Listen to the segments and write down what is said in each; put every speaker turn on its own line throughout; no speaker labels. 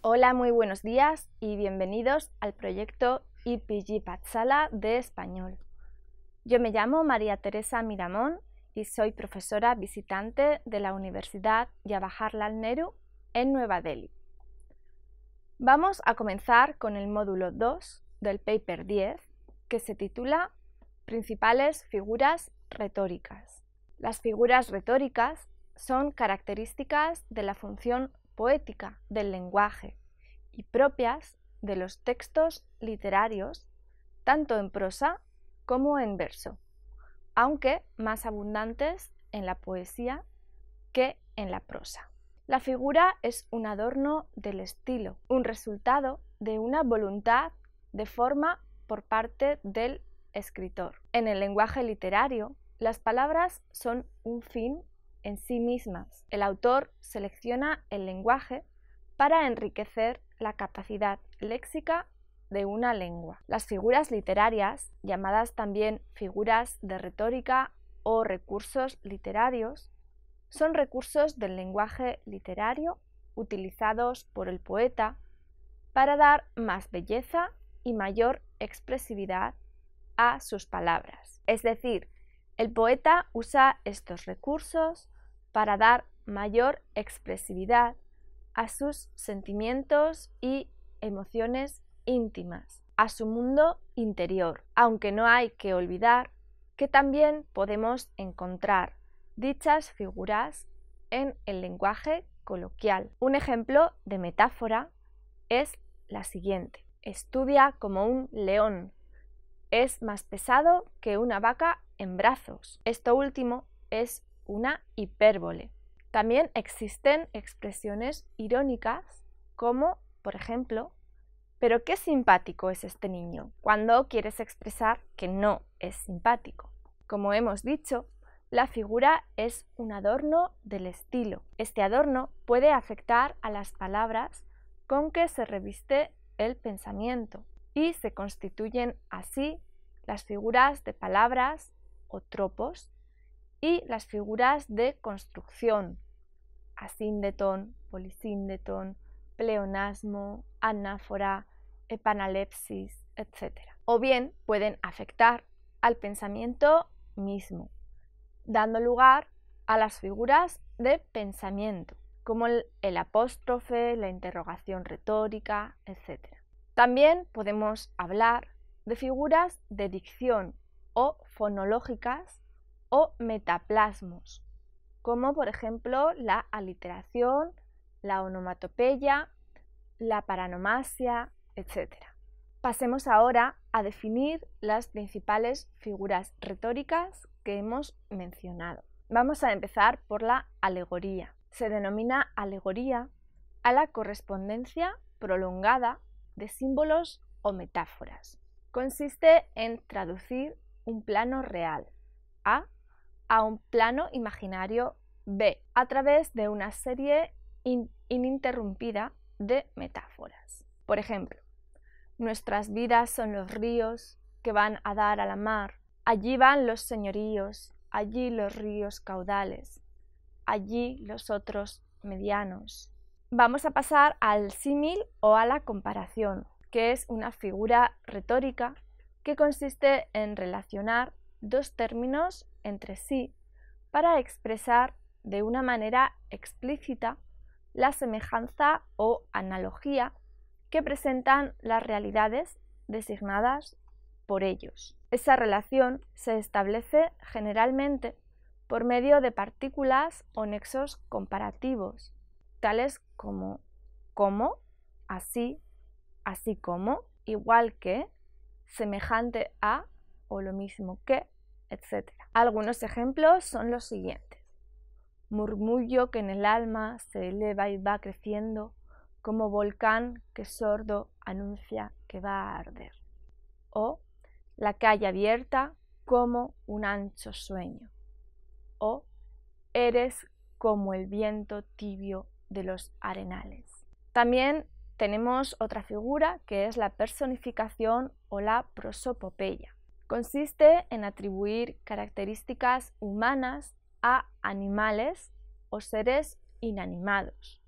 Hola, muy buenos días y bienvenidos al proyecto IPG Patsala de español. Yo me llamo María Teresa Miramón y soy profesora visitante de la Universidad Jawaharlal Nehru en Nueva Delhi. Vamos a comenzar con el módulo 2 del paper 10, que se titula Principales figuras retóricas. Las figuras retóricas son características de la función poética del lenguaje y propias de los textos literarios, tanto en prosa como en verso, aunque más abundantes en la poesía que en la prosa. La figura es un adorno del estilo, un resultado de una voluntad de forma por parte del escritor. En el lenguaje literario, las palabras son un fin en sí mismas. El autor selecciona el lenguaje para enriquecer la capacidad léxica de una lengua. Las figuras literarias, llamadas también figuras de retórica o recursos literarios, son recursos del lenguaje literario utilizados por el poeta para dar más belleza y mayor expresividad a sus palabras. Es decir, el poeta usa estos recursos para dar mayor expresividad a sus sentimientos y emociones íntimas, a su mundo interior, aunque no hay que olvidar que también podemos encontrar dichas figuras en el lenguaje coloquial. Un ejemplo de metáfora es la siguiente: estudia como un león, es más pesado que una vaca en brazos. Esto último es una hipérbole. También existen expresiones irónicas como, por ejemplo, «pero qué simpático es este niño», cuando quieres expresar que no es simpático. Como hemos dicho, la figura es un adorno del estilo. Este adorno puede afectar a las palabras con que se reviste el pensamiento y se constituyen así las figuras de palabras o tropos y las figuras de construcción, asíndeton, polisíndeton, pleonasmo, anáfora, epanalepsis, etc. O bien pueden afectar al pensamiento mismo, dando lugar a las figuras de pensamiento, como el apóstrofe, la interrogación retórica, etc. También podemos hablar de figuras de dicción o fonológicas o metaplasmos, como por ejemplo la aliteración, la onomatopeya, la paranomasia, etc. Pasemos ahora a definir las principales figuras retóricas que hemos mencionado. Vamos a empezar por la alegoría. Se denomina alegoría a la correspondencia prolongada de símbolos o metáforas. Consiste en traducir un plano real A a un plano imaginario B a través de una serie ininterrumpida de metáforas. Por ejemplo, nuestras vidas son los ríos que van a dar a la mar, allí van los señoríos, allí los ríos caudales, allí los otros medianos. Vamos a pasar al símil o a la comparación, que es una figura retórica que consiste en relacionar dos términos entre sí para expresar de una manera explícita la semejanza o analogía que presentan las realidades designadas por ellos. Esa relación se establece generalmente por medio de partículas o nexos comparativos, tales como así, así como, igual que, semejante a o lo mismo que, etc. Algunos ejemplos son los siguientes: murmullo que en el alma se eleva y va creciendo, como volcán que sordo anuncia que va a arder. O la calle abierta como un ancho sueño. O eres como el viento tibio de los arenales. También tenemos otra figura que es la personificación o la prosopopeya. Consiste en atribuir características humanas a animales o seres inanimados,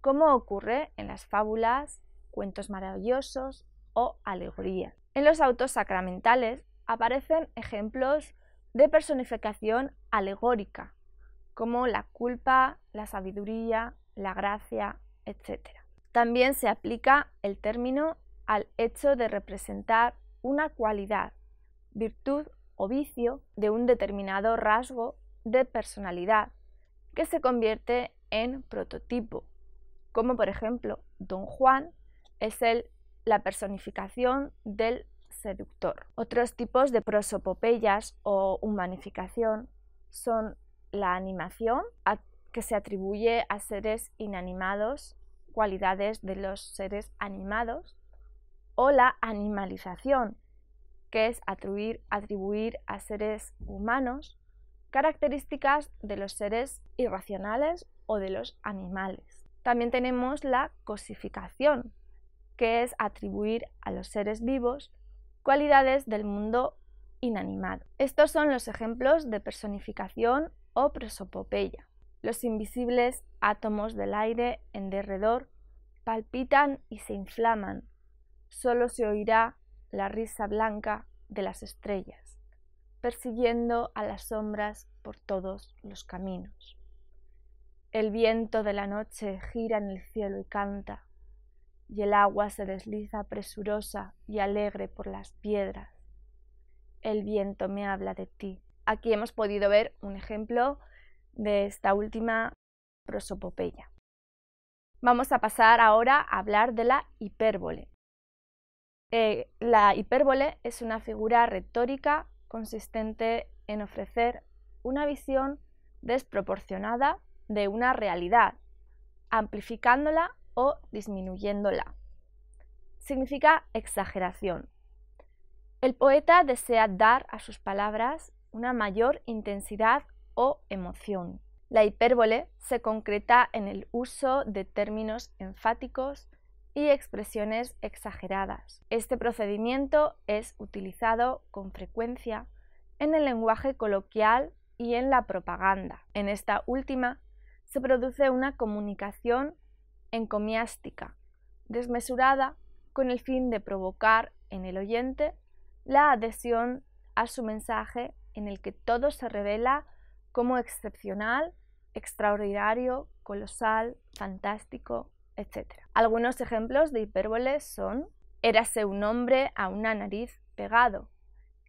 como ocurre en las fábulas, cuentos maravillosos o alegorías. En los autos sacramentales aparecen ejemplos de personificación alegórica, como la culpa, la sabiduría, la gracia, etc. También se aplica el término al hecho de representar una cualidad, virtud o vicio de un determinado rasgo de personalidad que se convierte en prototipo, como por ejemplo Don Juan es la personificación del seductor. Otros tipos de prosopopeyas o humanificación son la animación, que se atribuye a seres inanimados cualidades de los seres animados, o la animalización, que es atribuir a seres humanos características de los seres irracionales o de los animales. También tenemos la cosificación, que es atribuir a los seres vivos cualidades del mundo inanimado. Estos son los ejemplos de personificación o prosopopeya. Los invisibles átomos del aire en derredor palpitan y se inflaman. Solo se oirá la risa blanca de las estrellas, persiguiendo a las sombras por todos los caminos. El viento de la noche gira en el cielo y canta, y el agua se desliza presurosa y alegre por las piedras. El viento me habla de ti. Aquí hemos podido ver un ejemplo de esta última prosopopeya. Vamos a pasar ahora a hablar de la hipérbole. La hipérbole es una figura retórica consistente en ofrecer una visión desproporcionada de una realidad, amplificándola o disminuyéndola. Significa exageración. El poeta desea dar a sus palabras una mayor intensidad o emoción. La hipérbole se concreta en el uso de términos enfáticos y expresiones exageradas. Este procedimiento es utilizado con frecuencia en el lenguaje coloquial y en la propaganda. En esta última se produce una comunicación encomiástica, desmesurada, con el fin de provocar en el oyente la adhesión a su mensaje, en el que todo se revela como excepcional, extraordinario, colosal, fantástico, etc. Algunos ejemplos de hipérboles son: érase un hombre a una nariz pegado,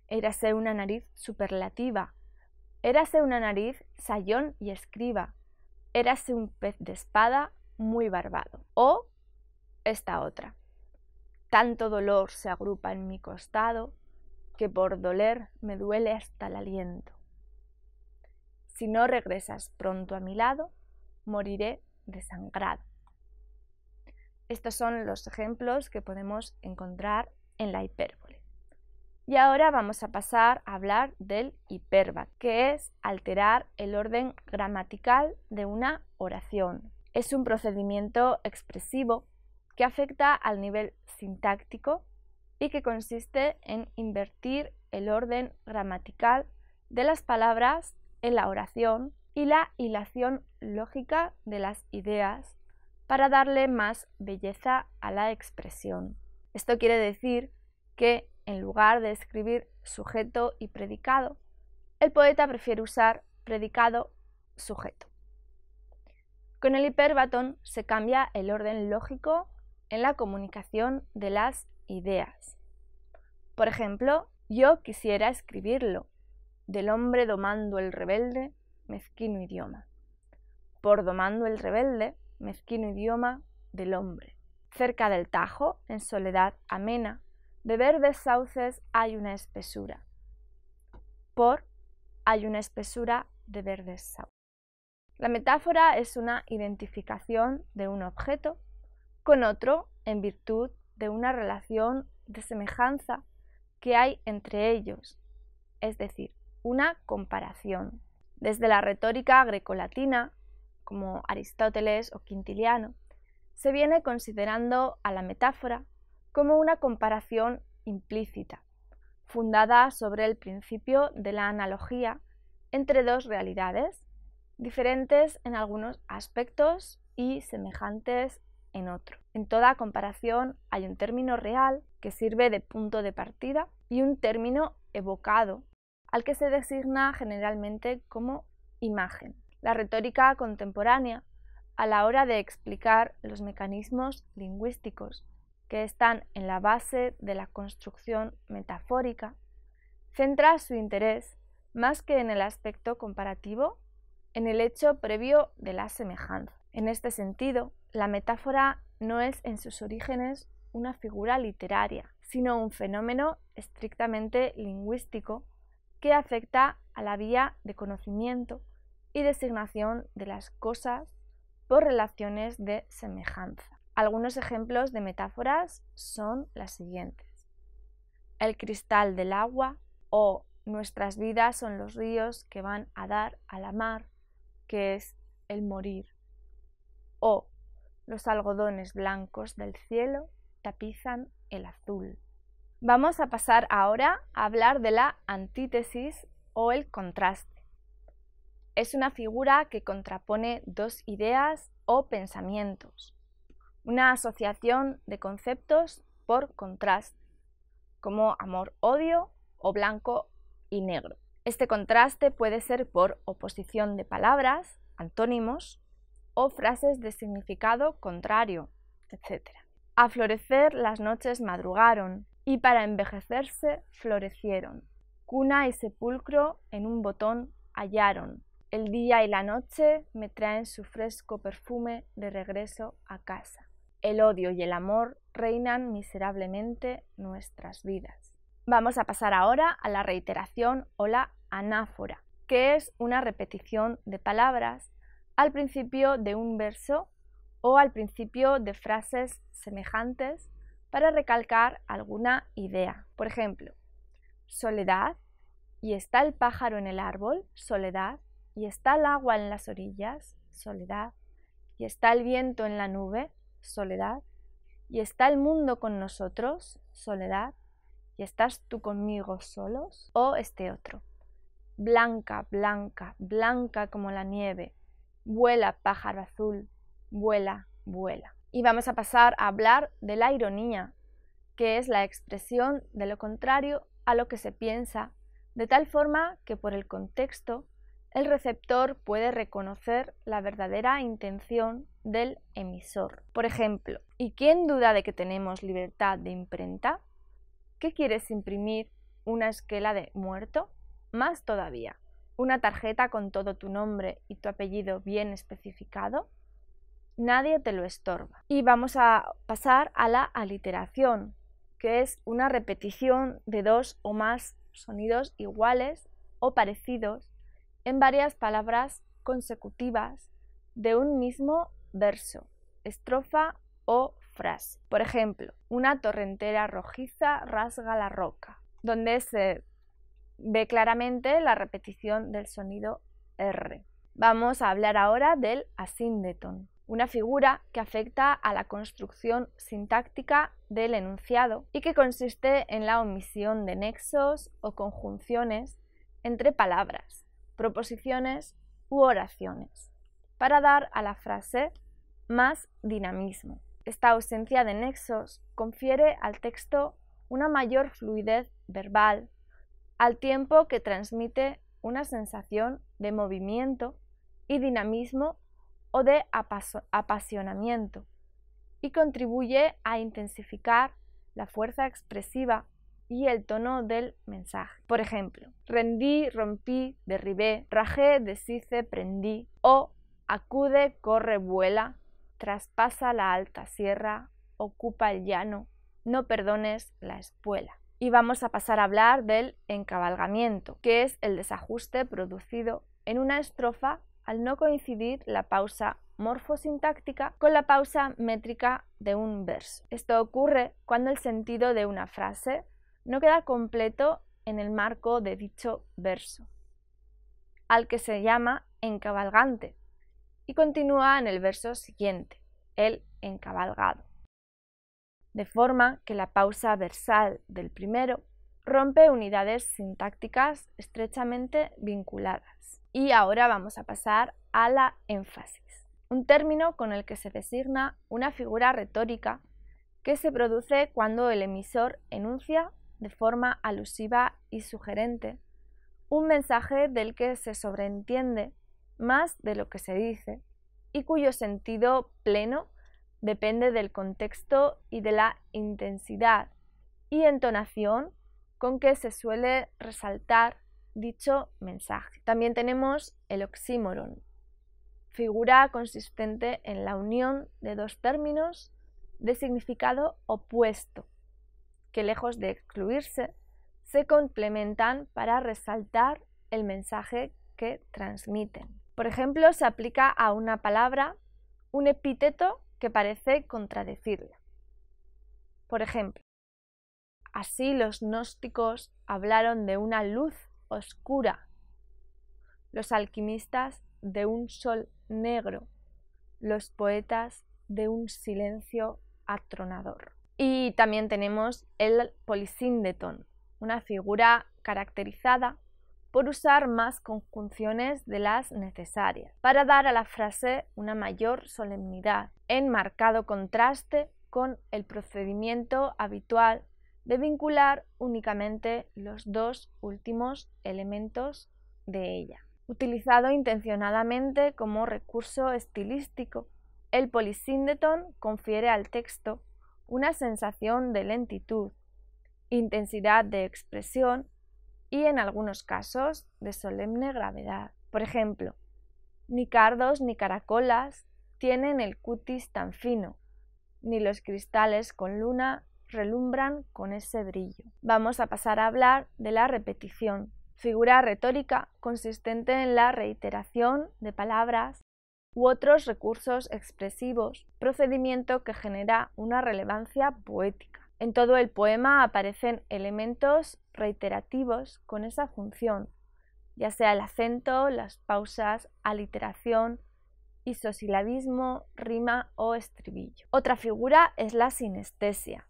érase una nariz superlativa, érase una nariz sayón y escriba, érase un pez de espada muy barbado. O esta otra: tanto dolor se agrupa en mi costado, que por doler me duele hasta el aliento. Si no regresas pronto a mi lado, moriré desangrado. Estos son los ejemplos que podemos encontrar en la hipérbole. Y ahora vamos a pasar a hablar del hipérbato, que es alterar el orden gramatical de una oración. Es un procedimiento expresivo que afecta al nivel sintáctico y que consiste en invertir el orden gramatical de las palabras en la oración y la hilación lógica de las ideas para darle más belleza a la expresión. Esto quiere decir que en lugar de escribir sujeto y predicado, el poeta prefiere usar predicado-sujeto. Con el hipérbaton se cambia el orden lógico en la comunicación de las ideas. Por ejemplo, yo quisiera escribirlo, del hombre domando el rebelde, mezquino idioma. Por domando el rebelde, mezquino idioma del hombre. Cerca del Tajo, en soledad amena, de verdes sauces hay una espesura. Por hay una espesura de verdes sauces. La metáfora es una identificación de un objeto con otro en virtud de una relación de semejanza que hay entre ellos, es decir, una comparación. Desde la retórica grecolatina, como Aristóteles o Quintiliano, se viene considerando a la metáfora como una comparación implícita, fundada sobre el principio de la analogía entre dos realidades, diferentes en algunos aspectos y semejantes en otros. En toda comparación hay un término real que sirve de punto de partida y un término evocado al que se designa generalmente como imagen. La retórica contemporánea, a la hora de explicar los mecanismos lingüísticos que están en la base de la construcción metafórica, centra su interés, más que en el aspecto comparativo, en el hecho previo de la semejanza. En este sentido, la metáfora no es en sus orígenes una figura literaria, sino un fenómeno estrictamente lingüístico que afecta a la vía de conocimiento y designación de las cosas por relaciones de semejanza. Algunos ejemplos de metáforas son las siguientes: el cristal del agua, o nuestras vidas son los ríos que van a dar a la mar, que es el morir, o los algodones blancos del cielo tapizan el azul. Vamos a pasar ahora a hablar de la antítesis o el contraste. Es una figura que contrapone dos ideas o pensamientos, una asociación de conceptos por contraste, como amor-odio o blanco y negro. Este contraste puede ser por oposición de palabras, antónimos, o frases de significado contrario, etc. A florecer las noches madrugaron, y para envejecerse florecieron. Cuna y sepulcro en un botón hallaron. El día y la noche me traen su fresco perfume de regreso a casa. El odio y el amor reinan miserablemente nuestras vidas. Vamos a pasar ahora a la reiteración o la anáfora, que es una repetición de palabras al principio de un verso o al principio de frases semejantes para recalcar alguna idea. Por ejemplo, soledad, y está el pájaro en el árbol, soledad, y está el agua en las orillas, soledad, y está el viento en la nube, soledad, y está el mundo con nosotros, soledad, y estás tú conmigo solos, o este otro: blanca, blanca, blanca como la nieve, vuela pájaro azul, vuela, vuela. Y vamos a pasar a hablar de la ironía, que es la expresión de lo contrario a lo que se piensa, de tal forma que por el contexto el receptor puede reconocer la verdadera intención del emisor. Por ejemplo, ¿y quién duda de que tenemos libertad de imprenta? ¿Qué quieres imprimir? ¿Una esquela de muerto? Más todavía, ¿una tarjeta con todo tu nombre y tu apellido bien especificado? Nadie te lo estorba. Y vamos a pasar a la aliteración, que es una repetición de dos o más sonidos iguales o parecidos en varias palabras consecutivas de un mismo verso, estrofa o frase. Por ejemplo, una torrentera rojiza rasga la roca, donde se ve claramente la repetición del sonido R. Vamos a hablar ahora del asíndeton, una figura que afecta a la construcción sintáctica del enunciado y que consiste en la omisión de nexos o conjunciones entre palabras, proposiciones u oraciones, para dar a la frase más dinamismo. Esta ausencia de nexos confiere al texto una mayor fluidez verbal, al tiempo que transmite una sensación de movimiento y dinamismo o de apasionamiento, y contribuye a intensificar la fuerza expresiva y el tono del mensaje. Por ejemplo, rendí, rompí, derribé, rajé, deshice, prendí, o acude, corre, vuela, traspasa la alta sierra, ocupa el llano, no perdones la espuela. Y vamos a pasar a hablar del encabalgamiento, que es el desajuste producido en una estrofa al no coincidir la pausa morfosintáctica con la pausa métrica de un verso. Esto ocurre cuando el sentido de una frase no queda completo en el marco de dicho verso, al que se llama encabalgante, y continúa en el verso siguiente, el encabalgado. De forma que la pausa versal del primero rompe unidades sintácticas estrechamente vinculadas. Y ahora vamos a pasar a la énfasis, un término con el que se designa una figura retórica que se produce cuando el emisor enuncia de forma alusiva y sugerente un mensaje del que se sobreentiende más de lo que se dice y cuyo sentido pleno depende del contexto y de la intensidad y entonación con que se suele resaltar dicho mensaje. También tenemos el oxímoron, figura consistente en la unión de dos términos de significado opuesto, que lejos de excluirse, se complementan para resaltar el mensaje que transmiten. Por ejemplo, se aplica a una palabra un epíteto que parece contradecirla. Por ejemplo, así los gnósticos hablaron de una luz oscura, los alquimistas de un sol negro, los poetas de un silencio atronador. Y también tenemos el polisíndeton, una figura caracterizada por usar más conjunciones de las necesarias, para dar a la frase una mayor solemnidad, en marcado contraste con el procedimiento habitual de vincular únicamente los dos últimos elementos de ella. Utilizado intencionadamente como recurso estilístico, el polisíndeton confiere al texto una sensación de lentitud, intensidad de expresión y, en algunos casos, de solemne gravedad. Por ejemplo, ni cardos ni caracolas tienen el cutis tan fino, ni los cristales con luna relumbran con ese brillo. Vamos a pasar a hablar de la repetición, figura retórica consistente en la reiteración de palabras u otros recursos expresivos, procedimiento que genera una relevancia poética. En todo el poema aparecen elementos reiterativos con esa función, ya sea el acento, las pausas, aliteración, isosilabismo, rima o estribillo. Otra figura es la sinestesia,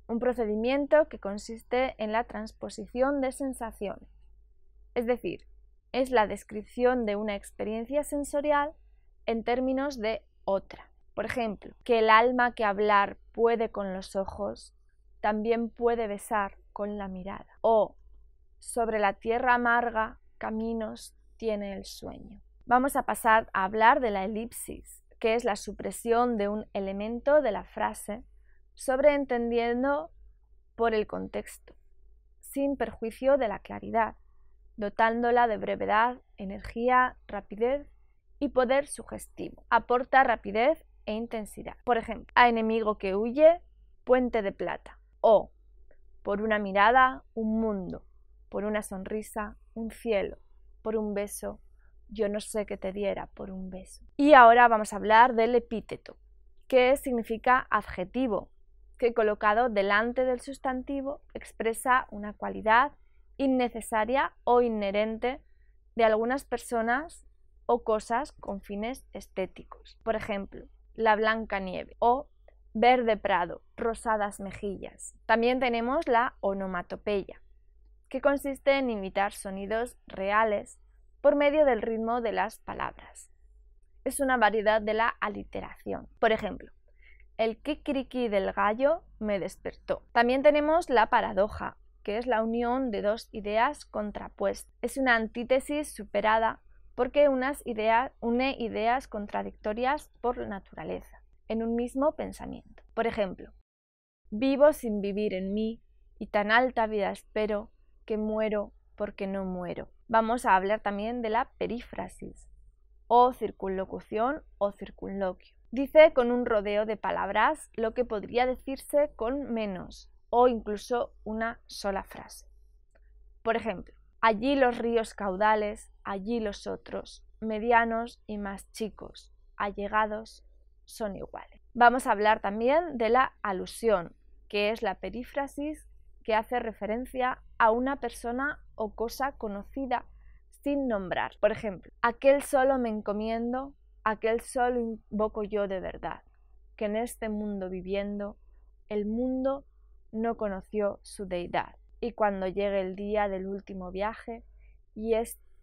un procedimiento que consiste en la transposición de sensaciones, es decir, es la descripción de una experiencia sensorial en términos de otra. Por ejemplo, que el alma que hablar puede con los ojos, también puede besar con la mirada. O sobre la tierra amarga caminos tiene el sueño. Vamos a pasar a hablar de la elipsis, que es la supresión de un elemento de la frase, sobreentendiendo por el contexto, sin perjuicio de la claridad, dotándola de brevedad, energía, rapidez y poder sugestivo. Aporta rapidez e intensidad. Por ejemplo, a enemigo que huye, puente de plata. O, por una mirada, un mundo. Por una sonrisa, un cielo. Por un beso, yo no sé qué te diera por un beso. Y ahora vamos a hablar del epíteto, que significa adjetivo, que colocado delante del sustantivo expresa una cualidad innecesaria o inherente de algunas personas o cosas con fines estéticos. Por ejemplo, la blanca nieve o verde prado, rosadas mejillas. También tenemos la onomatopeya, que consiste en imitar sonidos reales por medio del ritmo de las palabras. Es una variedad de la aliteración. Por ejemplo, el kikiriki del gallo me despertó. También tenemos la paradoja, que es la unión de dos ideas contrapuestas. Es una antítesis superada porque une ideas contradictorias por naturaleza, en un mismo pensamiento. Por ejemplo, vivo sin vivir en mí, y tan alta vida espero, que muero porque no muero. Vamos a hablar también de la perífrasis, o circunlocución o circunloquio. Dice con un rodeo de palabras lo que podría decirse con menos, o incluso una sola frase. Por ejemplo, allí los ríos caudales, allí los otros, medianos y más chicos, allegados, son iguales. Vamos a hablar también de la alusión, que es la perífrasis que hace referencia a una persona o cosa conocida sin nombrar. Por ejemplo, aquel solo me encomiendo, aquel solo invoco yo de verdad, que en este mundo viviendo, el mundo no conoció su deidad. Y cuando llegue el día del último viaje, y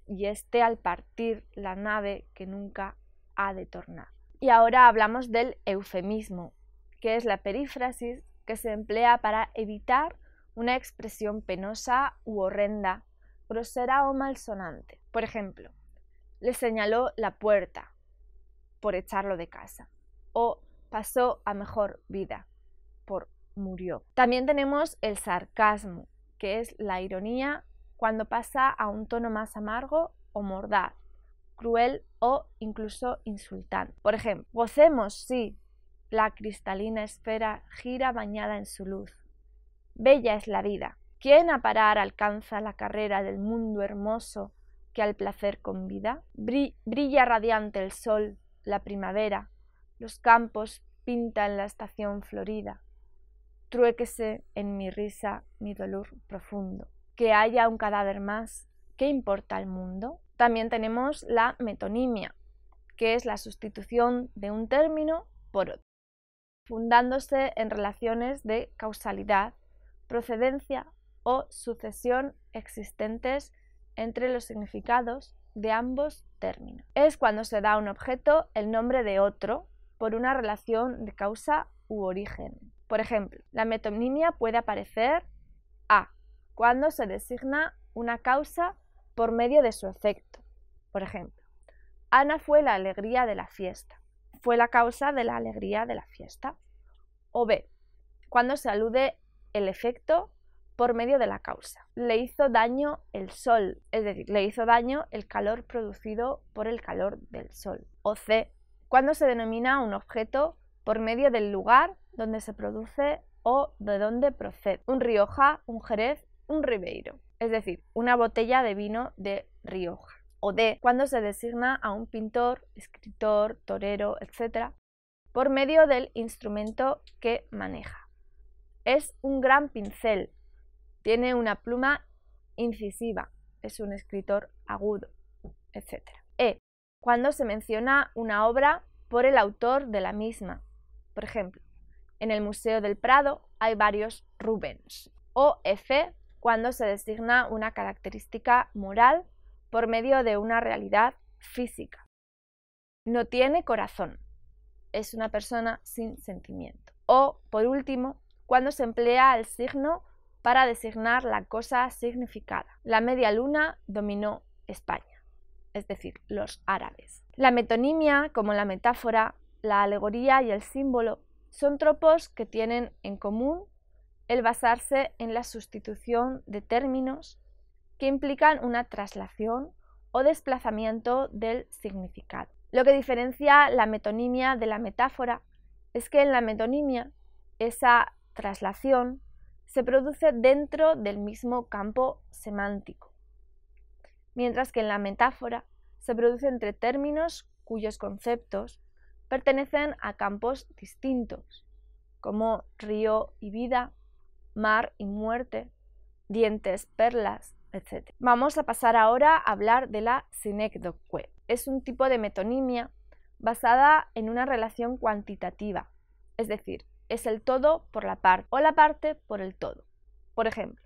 y este al partir la nave que nunca ha de tornar. Y ahora hablamos del eufemismo, que es la perífrasis que se emplea para evitar una expresión penosa u horrenda, grosera o malsonante. Por ejemplo, le señaló la puerta por echarlo de casa, o pasó a mejor vida por murió. También tenemos el sarcasmo, que es la ironía cuando pasa a un tono más amargo o mordaz, cruel o incluso insultante. Por ejemplo, gocemos, sí, la cristalina esfera gira bañada en su luz. Bella es la vida. ¿Quién a parar alcanza la carrera del mundo hermoso que al placer convida? Brilla radiante el sol, la primavera, los campos pintan la estación florida. Truéquese en mi risa mi dolor profundo. Que haya un cadáver más, ¿qué importa al mundo? También tenemos la metonimia, que es la sustitución de un término por otro, fundándose en relaciones de causalidad, procedencia o sucesión existentes entre los significados de ambos términos. Es cuando se da a un objeto el nombre de otro por una relación de causa u origen. Por ejemplo, la metonimia puede aparecer a cuando se designa una causa por medio de su efecto. Por ejemplo, Ana fue la alegría de la fiesta. Fue la causa de la alegría de la fiesta. O B, cuando se alude el efecto por medio de la causa. Le hizo daño el sol, es decir, le hizo daño el calor producido por el calor del sol. O C, cuando se denomina un objeto por medio del lugar donde se produce o de donde procede. Un Rioja, un Jerez, un Ribeiro, es decir, una botella de vino de Rioja. O D, cuando se designa a un pintor, escritor, torero, etc., por medio del instrumento que maneja. Es un gran pincel, tiene una pluma incisiva, es un escritor agudo, etc. E, cuando se menciona una obra por el autor de la misma. Por ejemplo, en el Museo del Prado hay varios Rubens. O F, cuando se designa una característica moral por medio de una realidad física. No tiene corazón, es una persona sin sentimiento. O, por último, cuando se emplea el signo para designar la cosa significada. La media luna dominó España, es decir, los árabes. La metonimia, como la metáfora, la alegoría y el símbolo, son tropos que tienen en común el basarse en la sustitución de términos que implican una traslación o desplazamiento del significado. Lo que diferencia la metonimia de la metáfora es que en la metonimia esa traslación se produce dentro del mismo campo semántico, mientras que en la metáfora se produce entre términos cuyos conceptos pertenecen a campos distintos, como río y vida, mar y muerte, dientes, perlas, etc. Vamos a pasar ahora a hablar de la sinécdoque. Es un tipo de metonimia basada en una relación cuantitativa, es decir, es el todo por la parte o la parte por el todo. Por ejemplo,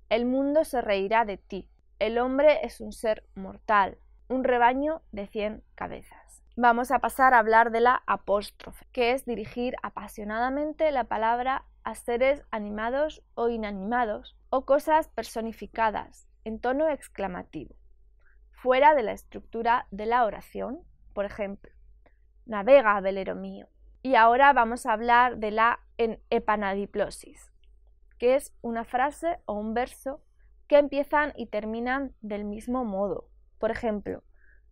el mundo se reirá de ti, el hombre es un ser mortal, un rebaño de 100 cabezas. Vamos a pasar a hablar de la apóstrofe, que es dirigir apasionadamente la palabra a seres animados o inanimados o cosas personificadas en tono exclamativo, fuera de la estructura de la oración. Por ejemplo, navega, velero mío. Y ahora vamos a hablar de la epanadiplosis, que es una frase o un verso que empiezan y terminan del mismo modo. Por ejemplo,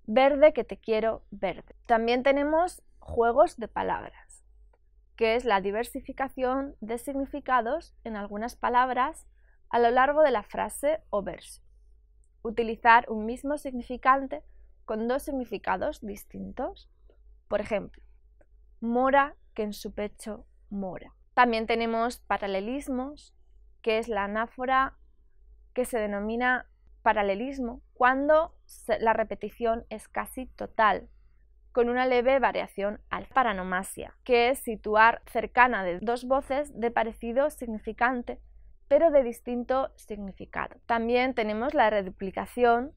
verde que te quiero verde. También tenemos juegos de palabras, que es la diversificación de significados en algunas palabras a lo largo de la frase o verso. Utilizar un mismo significante con dos significados distintos. Por ejemplo, mora que en su pecho mora. También tenemos paralelismos, que es la anáfora que se denomina paralelismo cuando la repetición es casi total, con una leve variación al paranomasia, que es situar cercana de dos voces de parecido significante, pero de distinto significado. También tenemos la reduplicación,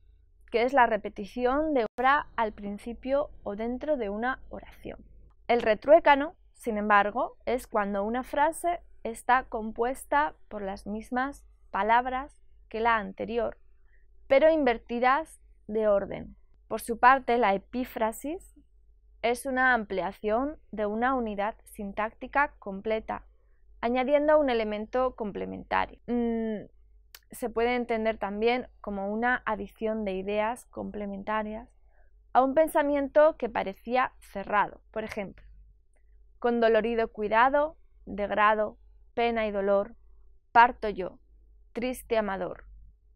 que es la repetición de una palabra al principio o dentro de una oración. El retruécano, sin embargo, es cuando una frase está compuesta por las mismas palabras que la anterior, pero invertidas de orden. Por su parte, la epífrasis es una ampliación de una unidad sintáctica completa, añadiendo un elemento complementario. Se puede entender también como una adición de ideas complementarias a un pensamiento que parecía cerrado. Por ejemplo, con dolorido cuidado, de grado, pena y dolor, parto yo, triste amador,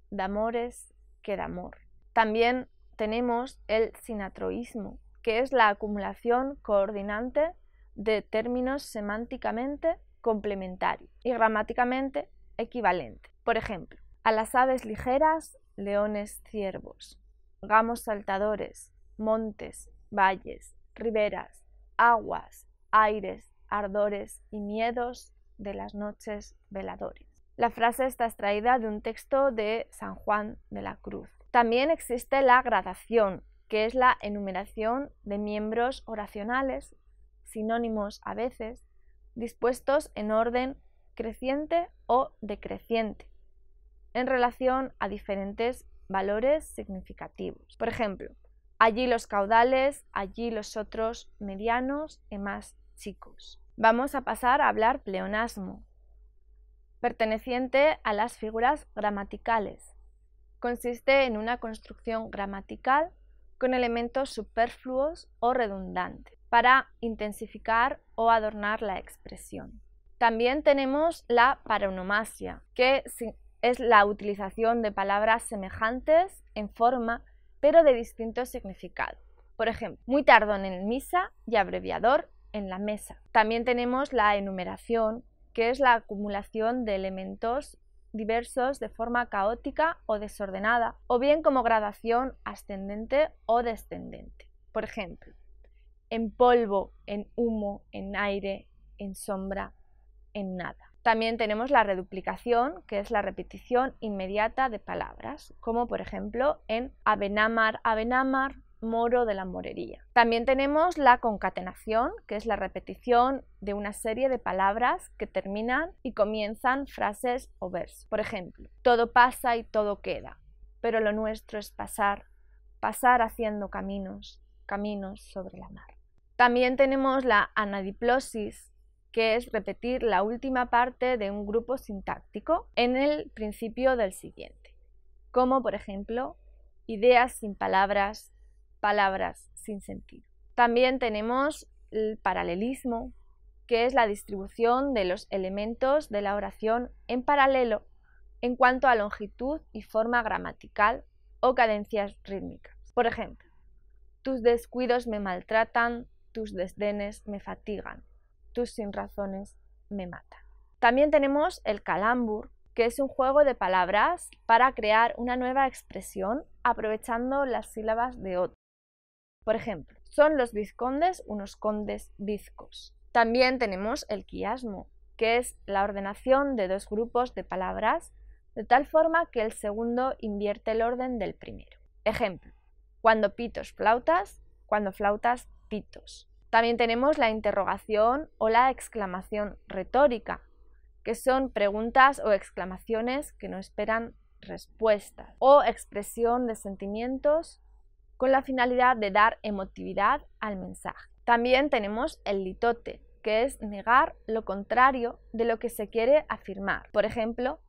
d'amores que d'amor. También tenemos el sinatroísmo, que es la acumulación coordinante de términos semánticamente complementarios y gramáticamente equivalentes. Por ejemplo, a las aves ligeras, leones ciervos, gamos saltadores, montes, valles, riberas, aguas, aires, ardores y miedos de las noches veladores. La frase está extraída de un texto de San Juan de la Cruz. También existe la gradación, que es la enumeración de miembros oracionales, sinónimos a veces, dispuestos en orden creciente o decreciente, en relación a diferentes valores significativos. Por ejemplo, allí los caudales, allí los otros medianos y más chicos. Vamos a pasar a hablar pleonasmo, perteneciente a las figuras gramaticales. Consiste en una construcción gramatical con elementos superfluos o redundantes para intensificar o adornar la expresión. También tenemos la paronomasia, que es la utilización de palabras semejantes en forma, pero de distinto significado. Por ejemplo, muy tardón en misa y abreviador en la mesa. También tenemos la enumeración, que es la acumulación de elementos diversos de forma caótica o desordenada, o bien como gradación ascendente o descendente. Por ejemplo, en polvo, en humo, en aire, en sombra, en nada. También tenemos la reduplicación, que es la repetición inmediata de palabras, como por ejemplo en Abenamar, Abenamar, moro de la morería. También tenemos la concatenación, que es la repetición de una serie de palabras que terminan y comienzan frases o versos. Por ejemplo, todo pasa y todo queda, pero lo nuestro es pasar, pasar haciendo caminos, caminos sobre la mar. También tenemos la anadiplosis, que es repetir la última parte de un grupo sintáctico en el principio del siguiente, como por ejemplo, ideas sin palabras, palabras sin sentido. También tenemos el paralelismo, que es la distribución de los elementos de la oración en paralelo en cuanto a longitud y forma gramatical o cadencias rítmicas. Por ejemplo, tus descuidos me maltratan, tus desdenes me fatigan, tus sinrazones me matan. También tenemos el calambur, que es un juego de palabras para crear una nueva expresión aprovechando las sílabas de otra. Por ejemplo, son los vizcondes unos condes bizcos. También tenemos el quiasmo, que es la ordenación de dos grupos de palabras de tal forma que el segundo invierte el orden del primero. Ejemplo, cuando pitos flautas, cuando flautas pitos. También tenemos la interrogación o la exclamación retórica, que son preguntas o exclamaciones que no esperan respuestas, o expresión de sentimientos con la finalidad de dar emotividad al mensaje. También tenemos el litote, que es negar lo contrario de lo que se quiere afirmar. Por ejemplo,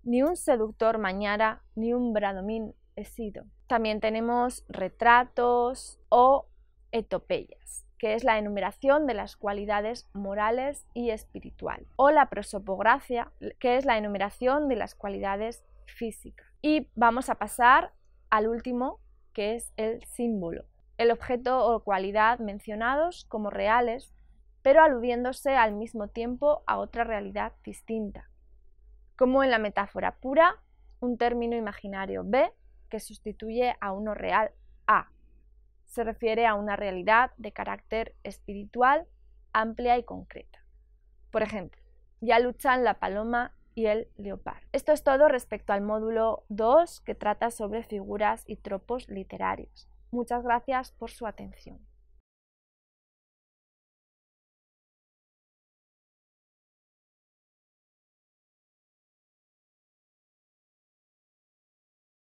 ni un seductor mañara, ni un bradomín he sido. También tenemos retratos o etopeyas, que es la enumeración de las cualidades morales y espirituales, o la prosopogracia, que es la enumeración de las cualidades físicas. Y vamos a pasar al último, que es el símbolo, el objeto o cualidad mencionados como reales, pero aludiéndose al mismo tiempo a otra realidad distinta, como en la metáfora pura, un término imaginario B que sustituye a uno real A. Se refiere a una realidad de carácter espiritual amplia y concreta. Por ejemplo, ya luchan la paloma y el leopardo. Esto es todo respecto al módulo 2, que trata sobre figuras y tropos literarios. Muchas gracias por su atención.